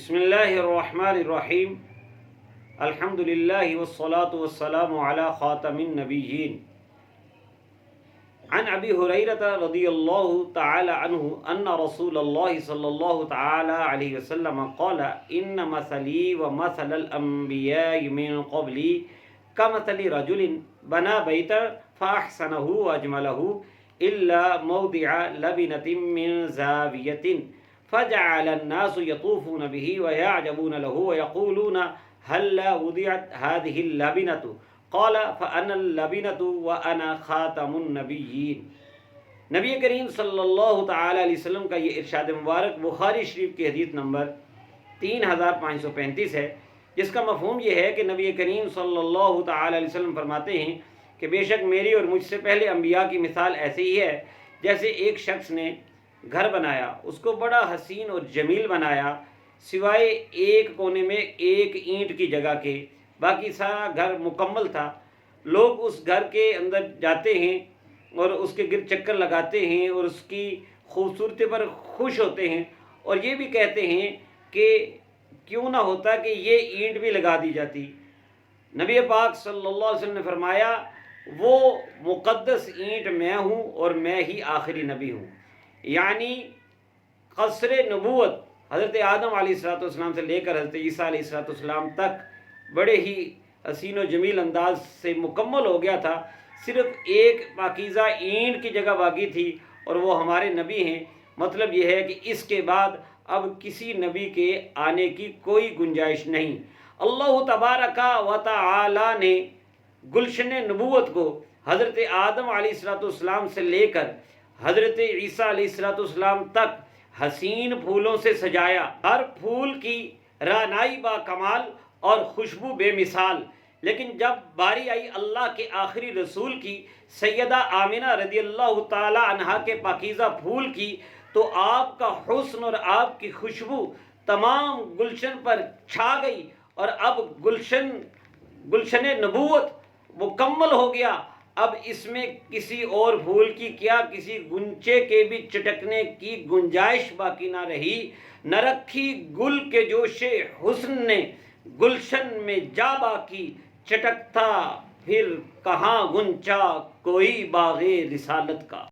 بسم اللہ الرحمن الرحیم الحمد للہ والصلاة والسلام علی خاتم النبیین عن ابی ہریرہ رضی اللہ تعالی عنہ ان رسول اللہ صلی اللہ تعالی علیہ وسلم قال ان مثلی ومثل الانبیاء من قبلی كمثل رجل بنى بیتا فاحسنہ واجملہ الا موضع لبنة من زاویة فجعل الناس يطوفون به ويعجبون له ويقولون هل وضعت هذه اللبنة قال فأنا اللبنة وأنا خاتم النبيين۔ نبی کریم صلی اللہ تعالی علیہ وسلم کا یہ ارشاد مبارک بخاری شریف کی حدیث نمبر 3535 ہے، جس کا مفہوم یہ ہے کہ نبی کریم صلی اللہ تعالی علیہ وسلم فرماتے ہیں کہ بے شک میری اور مجھ سے پہلے انبیاء کی مثال ایسے ہی ہے جیسے ایک شخص نے گھر بنایا، اس کو بڑا حسین اور جمیل بنایا، سوائے ایک کونے میں ایک اینٹ کی جگہ کے باقی سارا گھر مکمل تھا۔ لوگ اس گھر کے اندر جاتے ہیں اور اس کے گرد چکر لگاتے ہیں اور اس کی خوبصورتی پر خوش ہوتے ہیں اور یہ بھی کہتے ہیں کہ کیوں نہ ہوتا کہ یہ اینٹ بھی لگا دی جاتی۔ نبی پاک صلی اللہ علیہ وسلم نے فرمایا وہ مقدس اینٹ میں ہوں اور میں ہی آخری نبی ہوں، یعنی قصر نبوت حضرت آدم علیہ السلام سے لے کر حضرت عیسیٰ علیہ السلام تک بڑے ہی حسین و جمیل انداز سے مکمل ہو گیا تھا۔ صرف ایک پاکیزہ اینٹ کی جگہ باقی تھی اور وہ ہمارے نبی ہیں۔ مطلب یہ ہے کہ اس کے بعد اب کسی نبی کے آنے کی کوئی گنجائش نہیں۔ اللہ تبارک و تعالی نے گلشن نبوت کو حضرت آدم علیہ السلام سے لے کر حضرت عیسیٰ علیہ السلام تک حسین پھولوں سے سجایا، ہر پھول کی رعنائی با کمال اور خوشبو بے مثال۔ لیکن جب باری آئی اللہ کے آخری رسول کی، سیدہ آمنہ رضی اللہ تعالی عنہا کے پاکیزہ پھول کی، تو آپ کا حسن اور آپ کی خوشبو تمام گلشن پر چھا گئی اور اب گلشن نبوت مکمل ہو گیا۔ اب اس میں کسی اور پھول کی کیا، کسی گنچے کے بھی چٹکنے کی گنجائش باقی نہ رہی، نہ رکھی گل کے جوش حسن نے گلشن میں جا باقی چٹکتا پھر کہاں گنچا کوئی باغ رسالت کا۔